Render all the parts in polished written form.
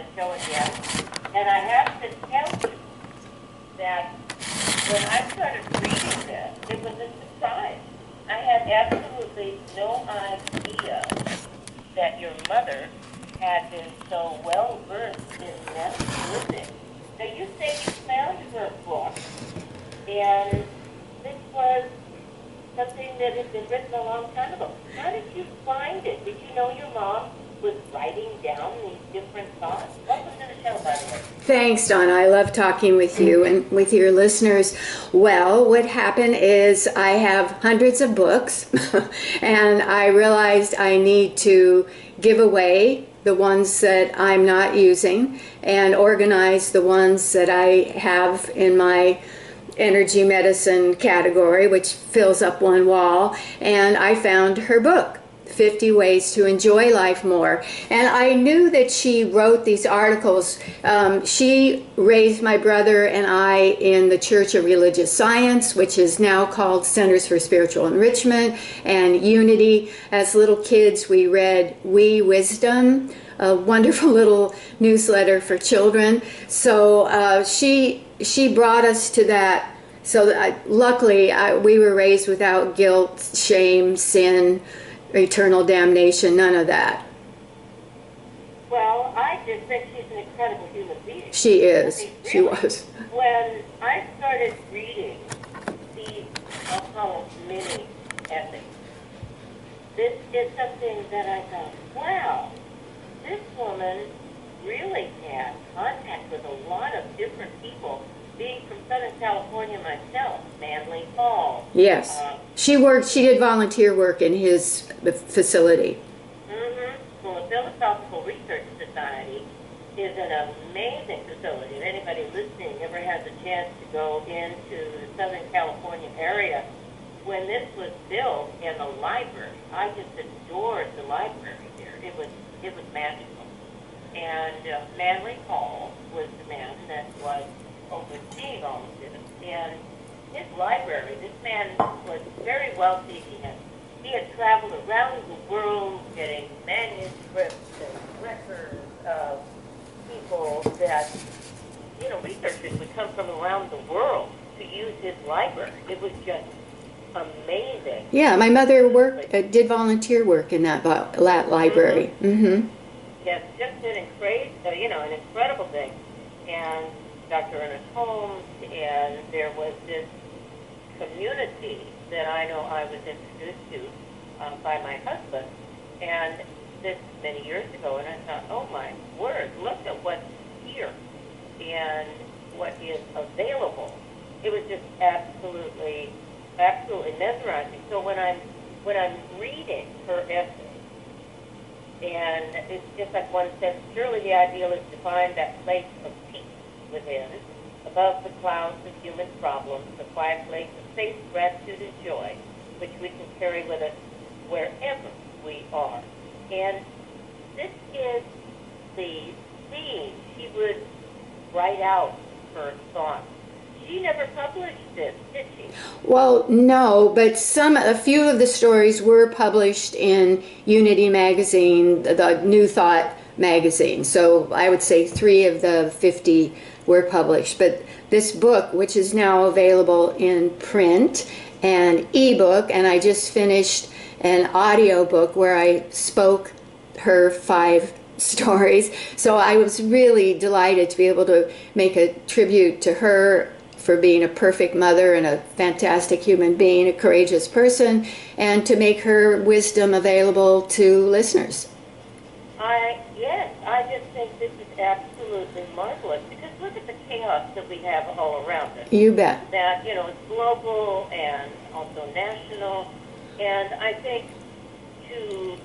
the show again. And I have to tell you that when I started reading this, it was a surprise. I had absolutely no idea that your mother had been so well versed in mesmerism. So you say you found her book, and this was something that had been written a long time ago. How did you find it? Did you know your mom was writing down these different thoughts? What was in the show, by the way? Thanks, Donna. I love talking with you and with your listeners. Well, what happened is I have hundreds of books, and I realized I need to give away the ones that I'm not using and organize the ones that I have in my energy medicine category, which fills up one wall. And I found her book, 50 Ways to Enjoy Life More. And I knew that she wrote these articles. She raised my brother and I in the Church of Religious Science, which is now called Centers for Spiritual Enrichment and Unity. As little kids, we read We Wisdom, a wonderful little newsletter for children. So she brought us to that. So luckily, we were raised without guilt, shame, sin, eternal damnation, none of that. Well, I just think she's an incredible human being. She is. I mean, really, She was. When I started reading the, I'll call it mini ethics, this is something that I thought, wow, this woman really had contact with a lot of different people. Being from Southern California myself, Manly Hall. Yes. She did volunteer work in his facility. Well, the Philosophical Research Society is an amazing facility. If anybody listening ever has a chance to go into the Southern California area, when this was built in the library, I just adored the library here. It was magical. And Manly Hall was the man that was overseeing all of this. And his library, this man was very wealthy. He had traveled around the world getting manuscripts and records of people that, researchers would come from around the world to use his library. It was just amazing. Yeah, my mother did volunteer work in that library. Mm-hmm. Yes, just an incredible thing. And Dr. Ernest Holmes, and there was this community that I know I was introduced to by my husband, and this many years ago, and I thought, oh my word, look at what's here and what is available. It was just absolutely mesmerizing. So when I'm reading her essay, and it's just like one says, surely the ideal is to find that place of peace within, above the clouds of human problems, the quiet place of faith, gratitude, and joy, which we can carry with us wherever we are. And this is the theme. She would write out her thoughts. She never published this, did she? Well, no, but a few of the stories were published in Unity magazine, the New Thought magazine. So I would say 3 of the 50 were published. But this book, which is now available in print and ebook, and I just finished an audio book where I spoke her 5 stories. So I was really delighted to be able to make a tribute to her for being a perfect mother and a fantastic human being, a courageous person, and to make her wisdom available to listeners. Yes, I just think this is absolutely marvelous, because look at the chaos that we have all around us. You bet. That, it's global and also national, and I think to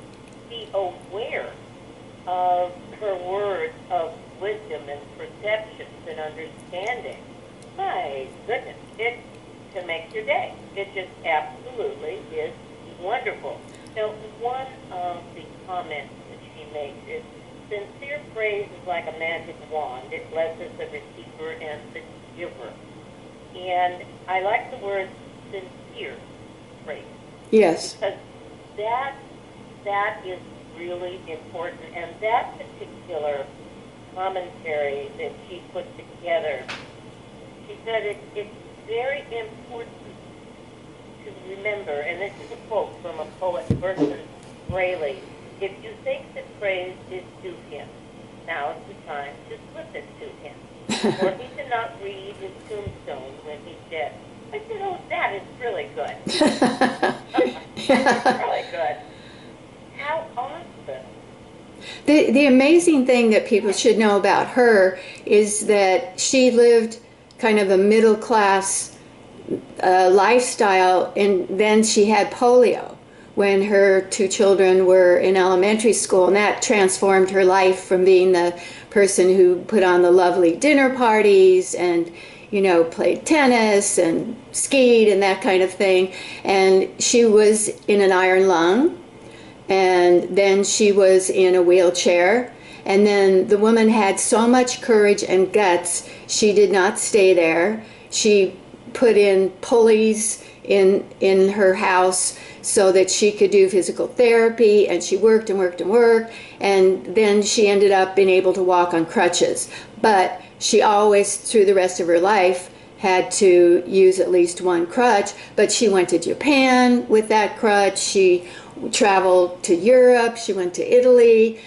be aware of her words of wisdom and perceptions and understanding, my goodness, it can make your day. It just absolutely is wonderful. Now, one of the comments that she makes is, sincere praise is like a magic wand. It blesses the receiver and the giver. And I like the word sincere praise. Yes. Because that is really important. And that particular commentary that she put together. She said it's very important to remember, and this is a quote from a poet, Bertrand Rayleigh, if you think that praise is due him, now is the time to slip it to him. For he cannot read his tombstone when he's dead. I said, oh, that is really good. That's really good. How awesome. The amazing thing that people should know about her is that she lived kind of a middle class lifestyle, and then she had polio when her two children were in elementary school, and that transformed her life from being the person who put on the lovely dinner parties and, you know, played tennis and skied and that kind of thing. And she was in an iron lung, and then she was in a wheelchair. And then the woman had so much courage and guts, she did not stay there. She put in pulleys in her house so that she could do physical therapy, and she worked and worked and worked, and then she ended up being able to walk on crutches. But she always, through the rest of her life, had to use at least one crutch. But she went to Japan with that crutch. She traveled to Europe. She went to Italy.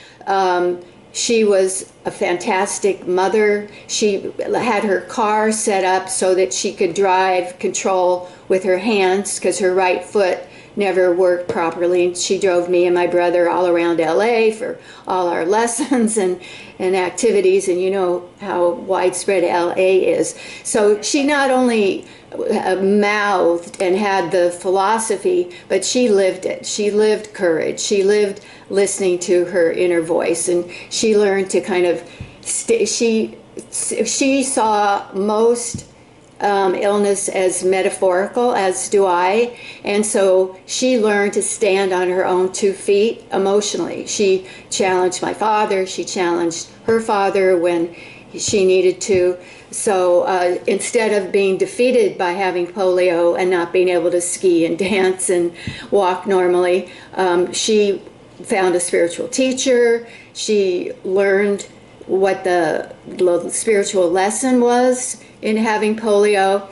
She was a fantastic mother. She had her car set up so that she could drive, control with her hands, because her right foot never worked properly. She drove me and my brother all around LA for all our lessons and activities, and you know how widespread LA is. So she not only mouthed and had the philosophy, but she lived it. She lived courage. She lived listening to her inner voice, and she learned to kind of she saw most illness as metaphorical, as do I, and so she learned to stand on her own 2 feet emotionally. She challenged my father. She challenged her father when she needed to. So instead of being defeated by having polio and not being able to ski and dance and walk normally, she found a spiritual teacher. She learned what the spiritual lesson was in having polio.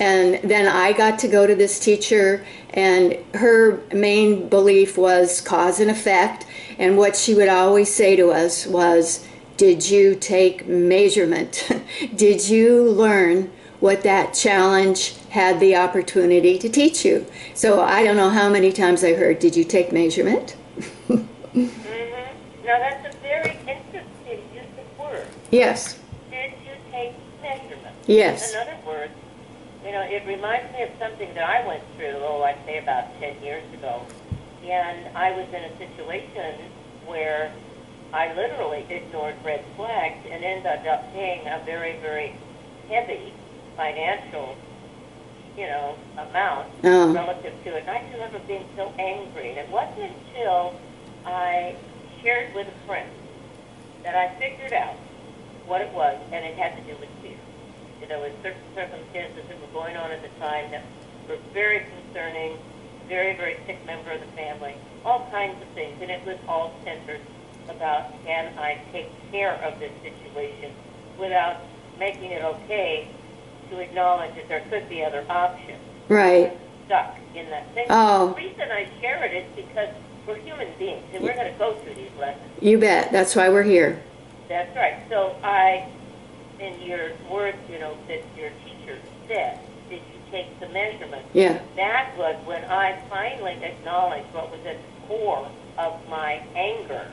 And then I got to go to this teacher, and her main belief was cause and effect. And what she would always say to us was, did you take measurement? Did you learn what that challenge had the opportunity to teach you? So I don't know how many times I heard, did you take measurement? Now that's a very interesting use of words. Yes. Did you take measurement? Yes. In other words, you know, it reminds me of something that I went through, I'd say about 10 years ago. And I was in a situation where I literally ignored red flags and ended up paying a very, very heavy financial, amount relative to it. And I remember being so angry. And it wasn't until I shared with a friend that I figured out what it was, and it had to do with fear. There were certain circumstances that were going on at the time that were very concerning, very, very sick member of the family, all kinds of things, and it was all centered about, can I take care of this situation without making it okay to acknowledge that there could be other options. Right. I'm stuck in that thing. Oh. The reason I share it is because we're human beings, and we're going to go through these lessons. You bet. That's why we're here. That's right. So in your words, that your teacher said, did you take the measurement? Yeah. That was when I finally acknowledged what was at the core of my anger.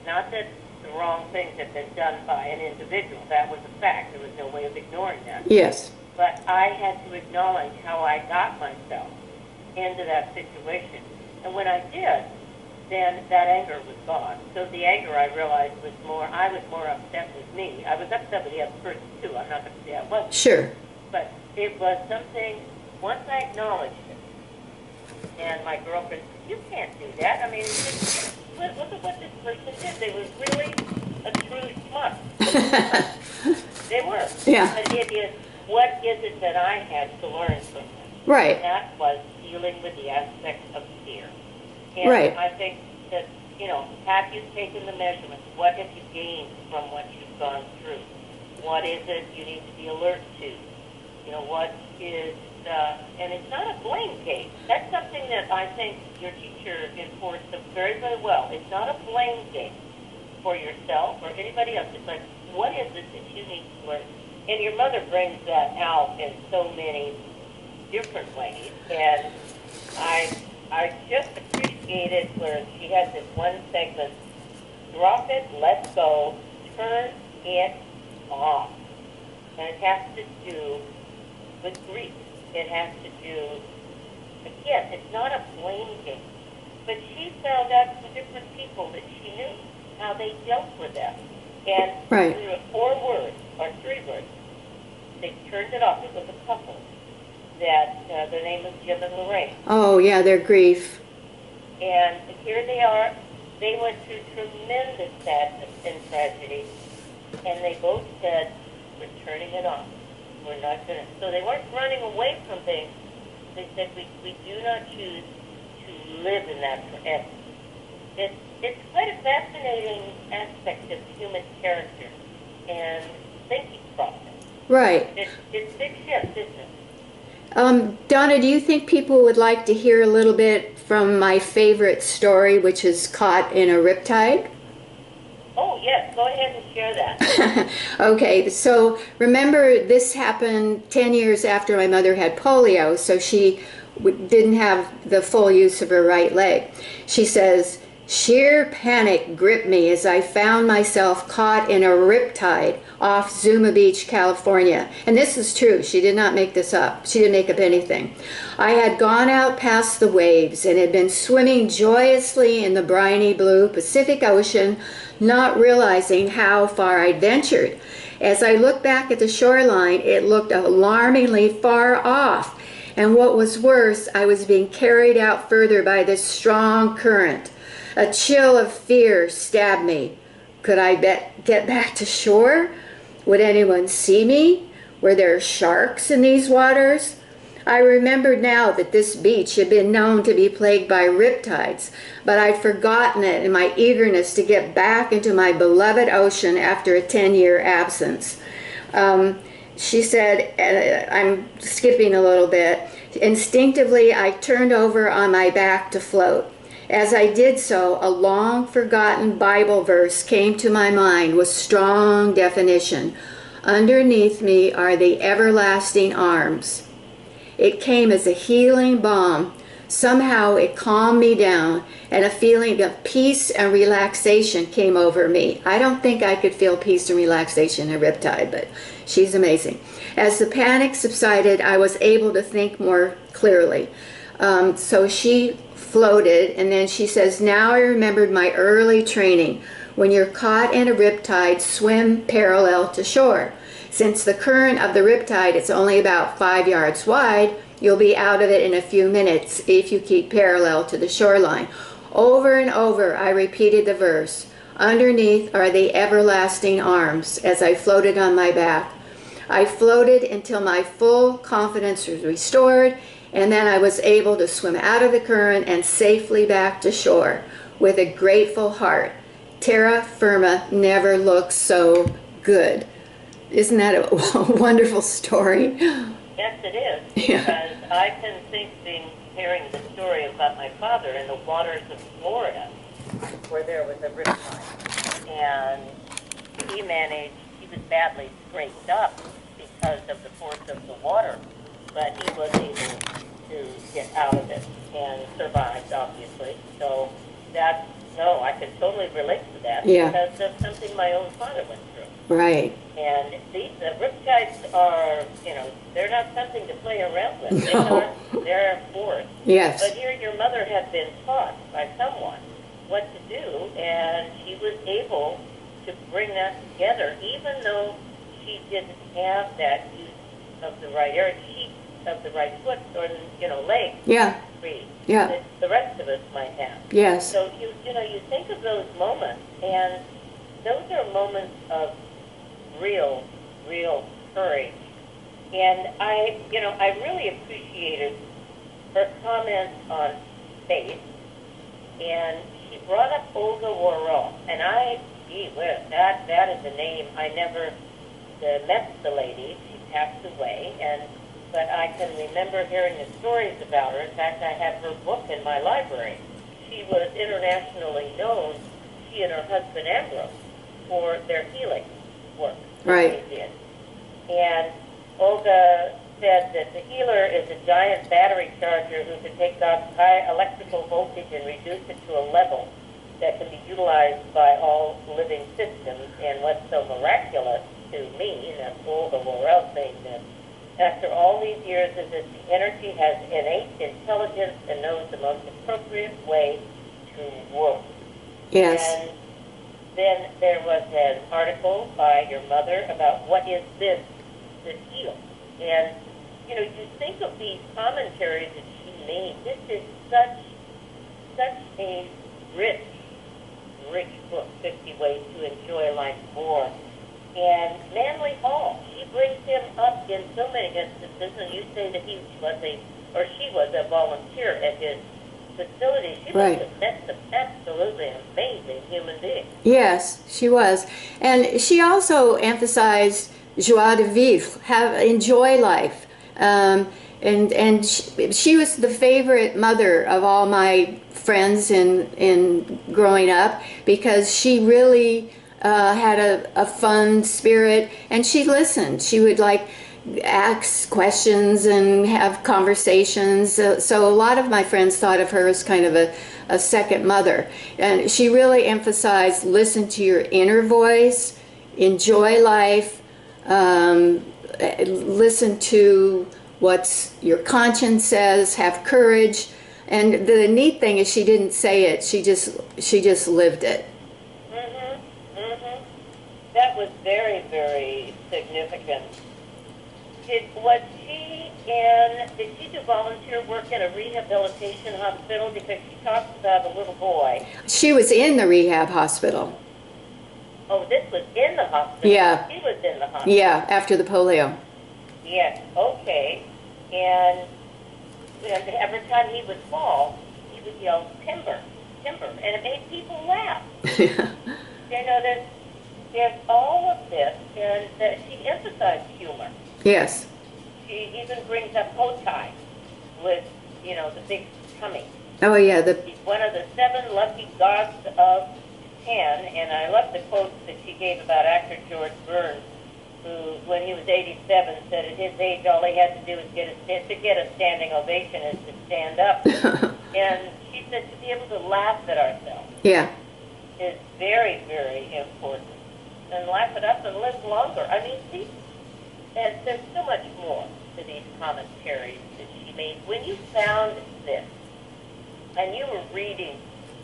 Not that the wrong things had been done by an individual. That was a fact. There was no way of ignoring that. Yes. But I had to acknowledge how I got myself into that situation. And when I did, then that anger was gone. So the anger, I realized, I was more upset with me. I was upset with the other person, too. I'm not going to say I wasn't. Sure. But it was something, once I acknowledged it, and my girlfriend said, you can't do that. I mean, look at what this person did. They were really a true slut. They were. Yeah. But it is, what is it that I had to learn from them? Right. And that was dealing with the aspect of fear. And right. I think that, have you taken the measurements? What have you gained from what you've gone through? What is it you need to be alert to? What is, and it's not a blame game. That's something that I think your teacher enforced very, very well. It's not a blame game for yourself or anybody else. It's like, what is it that you need to learn? And your mother brings that out in so many different ways. And I just appreciated where she has this one segment, drop it, let go, turn it off. And it has to do with grief. It has to do, again, it's not a blame game. But she found out from different people that she knew how they dealt with that. And Right. through 4 words, or 3 words, they turned it off. It was a couple that, their name was Jim and Lorraine. Oh, yeah, their grief. And here they are. They went through tremendous sadness and tragedy. And they both said, we're turning it off. We're not going to. So they weren't running away from things. They said, we do not choose to live in that forever. It's quite a fascinating aspect of human character and thinking process. Right. It's big shift, isn't it? Donna, do you think people would like to hear a little bit from my favorite story, which is Caught in a Riptide? Oh, yes. Go ahead and share that. Okay, so remember this happened 10 years after my mother had polio, so she didn't have the full use of her right leg. She says, sheer panic gripped me as I found myself caught in a riptide off Zuma Beach, California. And this is true. She did not make this up. She didn't make up anything. I had gone out past the waves and had been swimming joyously in the briny blue Pacific Ocean, not realizing how far I'd ventured. As I looked back at the shoreline, it looked alarmingly far off. And what was worse, I was being carried out further by this strong current. A chill of fear stabbed me. Could I get back to shore? Would anyone see me? Were there sharks in these waters? I remembered now that this beach had been known to be plagued by riptides, but I'd forgotten it in my eagerness to get back into my beloved ocean after a 10-year absence. She said, I'm skipping a little bit, instinctively I turned over on my back to float. As I did so, a long-forgotten Bible verse came to my mind with strong definition. Underneath me are the everlasting arms. It came as a healing balm. Somehow it calmed me down, and a feeling of peace and relaxation came over me. I don't think I could feel peace and relaxation in a riptide, but she's amazing. As the panic subsided, I was able to think more clearly. So she floated, and then she says, now I remembered my early training. When you're caught in a riptide, swim parallel to shore. Since the current of the riptide is only about 5 yards wide, you'll be out of it in a few minutes if you keep parallel to the shoreline. Over and over, I repeated the verse. Underneath are the everlasting arms as I floated on my back. I floated until my full confidence was restored, and then I was able to swim out of the current and safely back to shore with a grateful heart. Terra firma never looked so good. Isn't that a wonderful story? Yes, it is. Yeah. Because I can think, hearing the story about my father in the waters of Florida, where there was a riptide, and he was badly scraped up because of the force of the water, but he was able to get out of it and survived, obviously. So I can totally relate to that because of something my own father went through. Right. And these riptides are, they're not something to play around with. No. They're a force. Yes. But here your mother had been taught by someone what to do, and she was able to bring that together, even though she didn't have that use of the right area, of the right foot or leg. Yeah. Free. Yeah. That the rest of us might have. Yes. So you think of those moments, and those are moments of real courage. And I really appreciated her comments on faith, and he brought up Olga Worrell, and gee whiz, that is a name. I never met the lady. She passed away, but I can remember hearing the stories about her. In fact, I have her book in my library. She was internationally known, she and her husband Ambrose, for their healing work that Right. they did. And Olga said that the healer is a giant battery charger who can take God's high electrical voltage and reduce it to a level that can be utilized by all living systems. And what's so miraculous to me, and that's Olga Worrell saying this, after all these years, is that the energy has innate intelligence and knows the most appropriate way to work. Yes. And then there was an article by your mother about what is this heal. And, you think of these commentaries that she made. This is such a rich book, 50 Ways to Enjoy Life More. And Manly Hall, she brings him up in so many instances, and you say that she was a volunteer at his facility. She Right. must have met some absolutely amazing human beings. Yes, she was. And she also emphasized joie de vivre, enjoy life. And she was the favorite mother of all my friends in growing up, because she really had a fun spirit, and she listened. She would ask questions and have conversations. So a lot of my friends thought of her as kind of a second mother. And she really emphasized listen to your inner voice, enjoy life, listen to what your conscience says, have courage. And the neat thing is she didn't say it, she just lived it. That was very, very significant. Did she do volunteer work in a rehabilitation hospital? Because she talks about a little boy. She was in the rehab hospital. Oh, this was in the hospital? Yeah. She was in the hospital? Yeah, after the polio. Yes, okay. And every time he would fall, he would yell, timber, timber. And it made people laugh. There's all of this, and she emphasized humor. Yes. She even brings up Hotai with, the big tummy. Oh, yeah. He's one of the 7 lucky gods of 10, and I love the quotes that she gave about actor George Burns, who, when he was 87, said at his age all he had to do was get a standing ovation is to stand up. And she said to be able to laugh at ourselves Yeah. is very, very important. And laugh it up and live longer. I mean, see, and there's so much more to these commentaries that she made. When you found this, and you were reading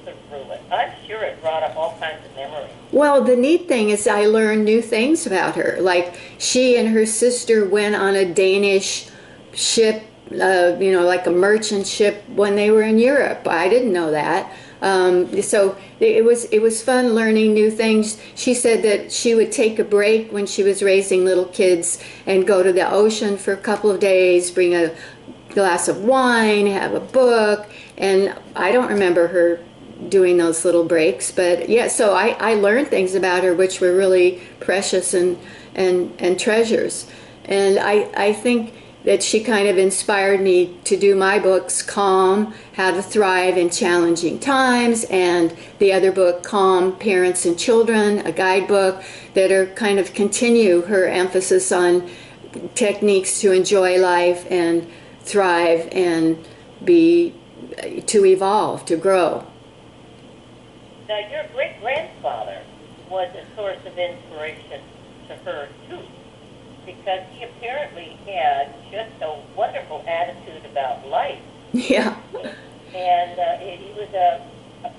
through it, I'm sure it brought up all kinds of memories. Well, the neat thing is I learned new things about her. Like she and her sister went on a Danish ship, like a merchant ship when they were in Europe. I didn't know that. So it was fun learning new things. She said that she would take a break when she was raising little kids and go to the ocean for a couple of days, bring a glass of wine, have a book, and I don't remember her doing those little breaks, but yeah, so I learned things about her which were really precious and treasures. And I think that she kind of inspired me to do my books, Calm, How to Thrive in Challenging Times, and the other book, Calm, Parents and Children, a guidebook that are kind of continue her emphasis on techniques to enjoy life and thrive and to evolve, to grow. Now, your great-grandfather was a source of inspiration to her, too, because he apparently had just a wonderful attitude about life. Yeah. And he was a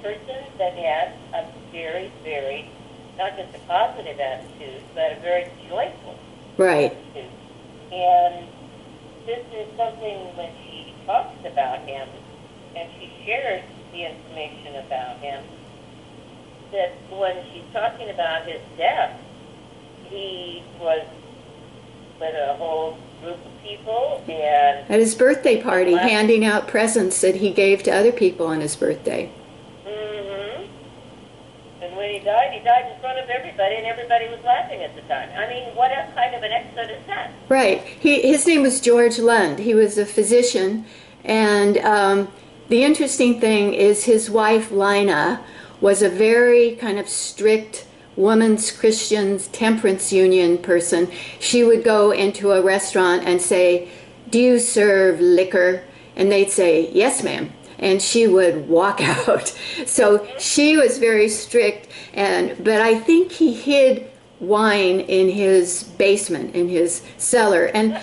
person that had a very, very, not just a positive attitude, but a very joyful Right. attitude. And this is something when she talks about him, and she shares the information about him, that when she's talking about his death, he was with a whole group of people, and At his birthday party, handing out presents that he gave to other people on his birthday. mm-hmm, died, he died in front of everybody, and everybody was laughing at the time. I mean, what kind of an exit is that? Right. His name was George Lund. He was a physician, and the interesting thing is his wife Lina was a very kind of strict women's Christian temperance union person. She would go into a restaurant and say, "Do you serve liquor?" And they'd say, "Yes, ma'am." And she would walk out. So she was very strict, but I think he hid wine in his basement, in his cellar. And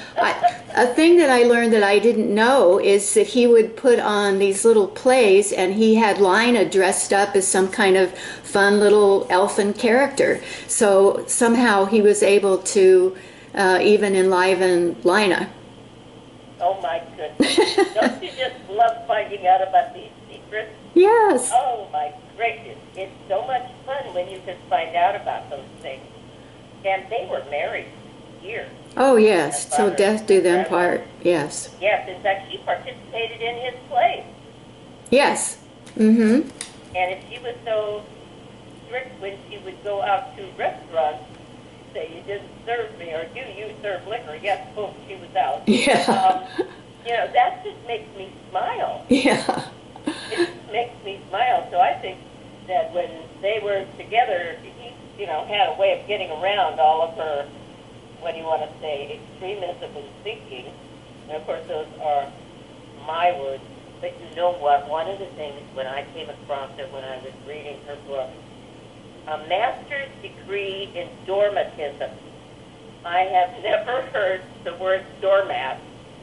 a thing that I learned that I didn't know is that he would put on these little plays, and he had Lina dressed up as some kind of fun little elfin character. So somehow he was able to even enliven Lina. Oh my goodness. Don't you just love finding out about these secrets? Yes. Oh my gracious. It's so much fun when you can find out about those things. And they were married years. Oh yes, till death do them part. Yes. Yes, in fact, she participated in his play. Yes. Mm-hmm. And if she was so strict when she would go out to restaurants, say, "You didn't serve me," or "Do you serve liquor?" Yes, boom, she was out. Yeah. That just makes me smile. Yeah. It just makes me smile. So I think that when they were together, he, had a way of getting around all of her, what do you want to say, extremism in thinking. And of course, those are my words. But you know what? One of the things when I came across it when I was reading her book, a master's degree in doormatism. I have never heard the word doormat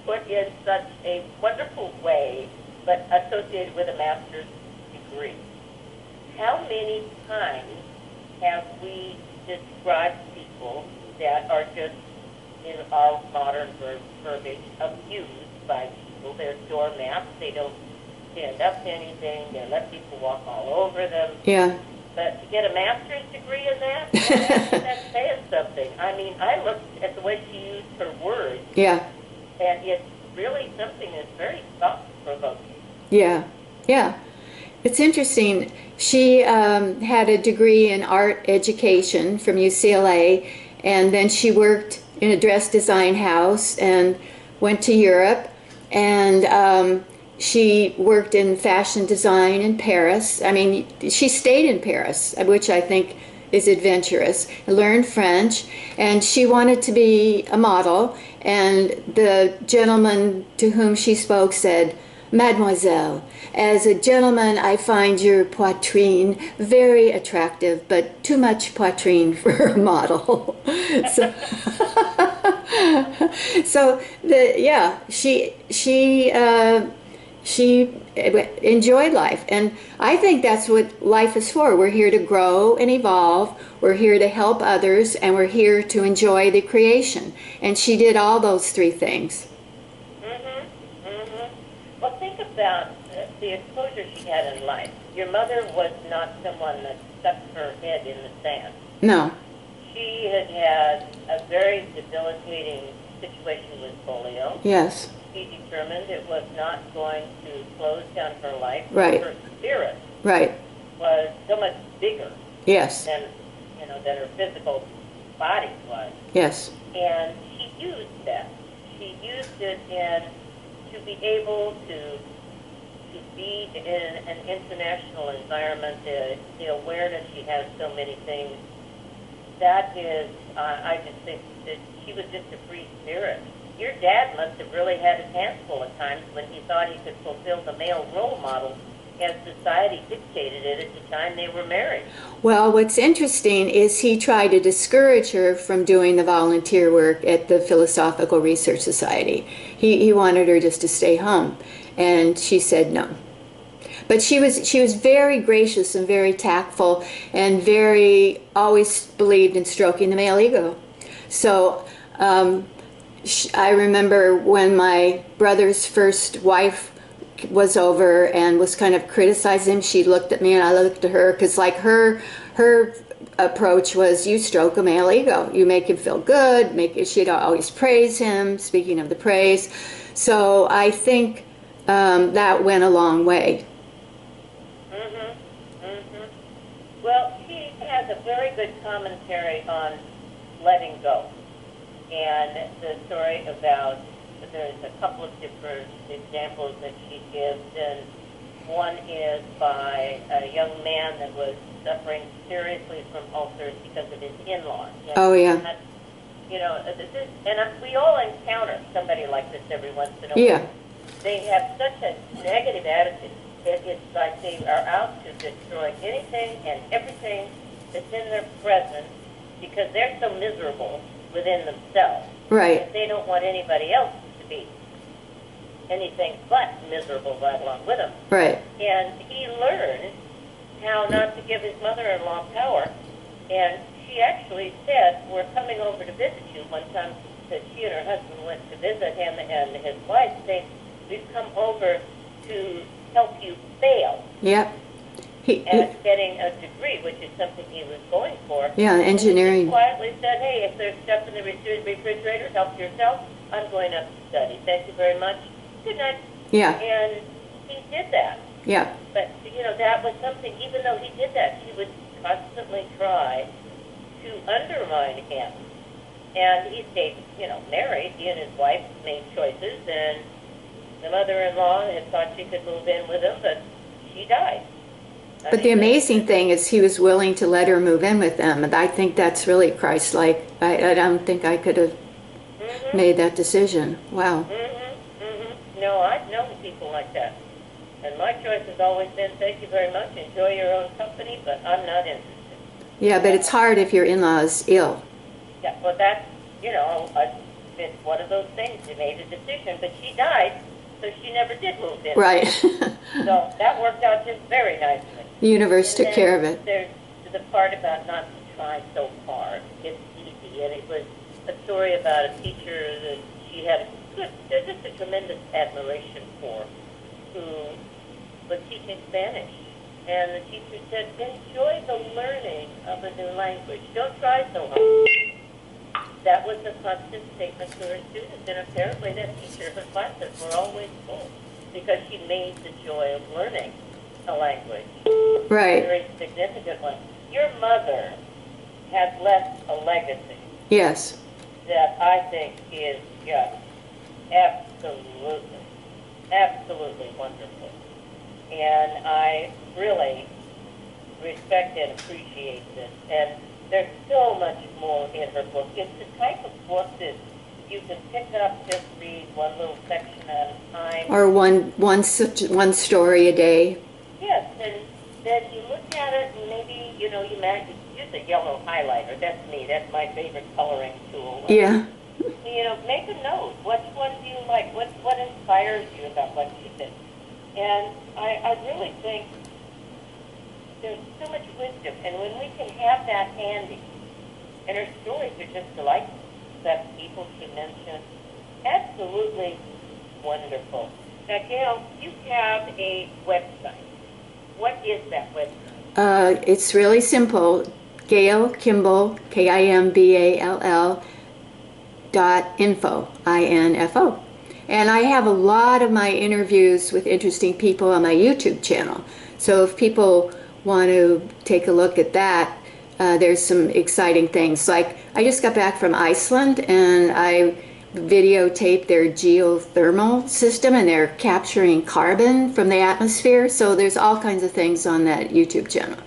put in such a wonderful way, but associated with a master's degree. How many times have we described people that are just, in our modern verbiage, abused by people? They're doormats. They don't stand up to anything. They let people walk all over them. Yeah. But to get a master's degree in that, that's saying something. I mean, I looked at the way she used her words. Yeah. And it's really something that's very thought-provoking. Yeah. Yeah. It's interesting. She had a degree in art education from UCLA, and then she worked in a dress design house and went to Europe, and she worked in fashion design in Paris. I mean, she stayed in Paris, which I think is adventurous, learned French, and she wanted to be a model, and the gentleman to whom she spoke said, "Mademoiselle, as a gentleman, I find your poitrine very attractive, but too much poitrine for a model." She enjoyed life, and I think that's what life is for. We're here to grow and evolve. We're here to help others, and we're here to enjoy the creation. And she did all those three things. Well, think about the exposure she had in life. Your mother was not someone that stuck her head in the sand. No. She had had a very debilitating situation with polio. Yes. She determined it was not going to close down her life. Right. Her spirit Right. was so much bigger Yes. than her physical body was. Yes. And she used that. She used it to be able to be in an international environment. The awareness she has so many things. That is, I just think that she was just a free spirit. Your dad must have really had his hands full at times when he thought he could fulfill the male role model as society dictated it at the time they were married. Well, what's interesting is he tried to discourage her from doing the volunteer work at the Philosophical Research Society. He wanted her just to stay home, and she said no. But she was very gracious and very tactful, and very always believed in stroking the male ego. So I remember when my brother's first wife was over and was kind of criticizing him, she looked at me and I looked at her, because like her approach was, you stroke a male ego, you make him feel good, she'd always praise him, speaking of the praise. So I think that went a long way. Well, she has a very good commentary on letting go. And the story about, there's a couple of different examples that she gives, and one is by a young man that was suffering seriously from ulcers because of his in-laws. Oh, yeah. You know, we all encounter somebody like this every once in a while. Yeah. They have such a negative attitude that it's like they are out to destroy anything and everything that's in their presence because they're so miserable within themselves. Right. That they don't want anybody else to be anything but miserable right along with them. Right. And he learned how not to give his mother-in-law power. And she actually said, we're coming over to visit you one time, that she and her husband went to visit him and his wife said, we've come over to help you fail. Yep. At getting a degree, which is something he was going for. Yeah, engineering. And he quietly said, hey, if there's stuff in the refrigerator, help yourself. I'm going up to study. Thank you very much. Good night. Yeah. And he did that. Yeah. But, you know, that was something, even though he did that, she would constantly try to undermine him. And he stayed, you know, married. He and his wife made choices, and the mother-in-law had thought she could move in with him, but she died. But the amazing thing is he was willing to let her move in with them. And I think that's really Christ-like. I don't think I could have made that decision. Wow. No, I've known people like that. And my choice has always been, thank you very much, enjoy your own company, but I'm not interested. Yeah, but it's hard if your in-law is ill. Yeah, well, that's, you know, it's one of those things. She made a decision, but she died, so she never did move in. Right. So that worked out just very nicely. The universe took care of it. There's the part about not to try so hard. It's easy. And it was a story about a teacher that she had just a tremendous admiration for, who was teaching Spanish. And the teacher said, enjoy the learning of a new language. Don't try so hard. That was a constant statement to her students. And apparently that teacher, her classes were always full because she made the joy of learning a language. Right. A very significant one. Your mother has left a legacy. Yes. That I think is just absolutely wonderful. And I really respect and appreciate this. And there's so much more in her book. It's the type of book that you can pick up, just read one little section at a time. Or one story a day. Yes, and then you look at it and maybe, you know, you might use a yellow highlighter. That's me. That's my favorite coloring tool. Yeah. You know, make a note. Which one do you like? What inspires you about what she did? And I really think there's so much wisdom. And when we can have that handy, and her stories are just delightful. That people she mentioned, absolutely wonderful. Now, Gayle, you have a website. What is that website? It's really simple. Gayle Kimball, Kimball .info, INFO. And I have a lot of my interviews with interesting people on my YouTube channel. So if people want to take a look at that, there's some exciting things. Like, I just got back from Iceland and I videotaped their geothermal system, and they're capturing carbon from the atmosphere. So there's all kinds of things on that YouTube channel.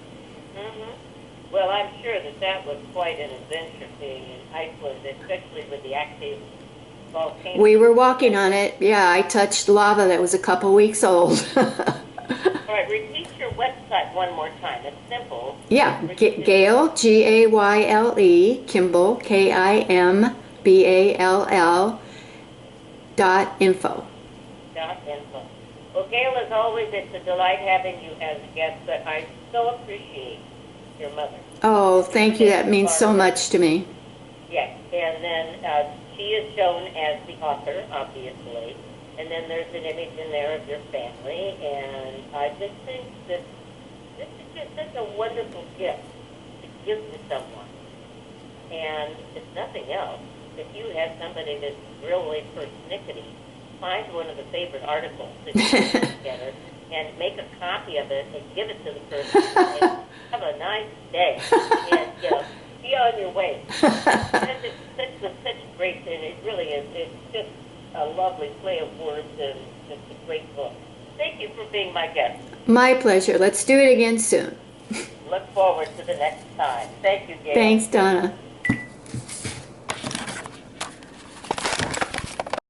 Well, I'm sure that was quite an adventure being in Iceland, especially with the active volcano. We were walking on it. Yeah, I touched lava that was a couple weeks old. All right, repeat your website one more time. It's simple. Yeah, Gayle, Gayle, Kimball, Kimball .info. .info. Well, Gayle, as always, it's a delight having you as a guest, but I so appreciate your mother. Oh, thank you. That means so much to me. Yes, and then she is shown as the author, obviously, and then there's an image in there of your family, and I just think that this is just such a wonderful gift to give to someone. And if nothing else, if you have somebody that's really persnickety, find one of the favorite articles that you put together and make a copy of it and give it to the person. And have a nice day, and be on your way. It's such a great thing. It really is. It's just a lovely play of words, and it's a great book. Thank you for being my guest. My pleasure. Let's do it again soon. Look forward to the next time. Thank you, Gayle. Thanks, Donna.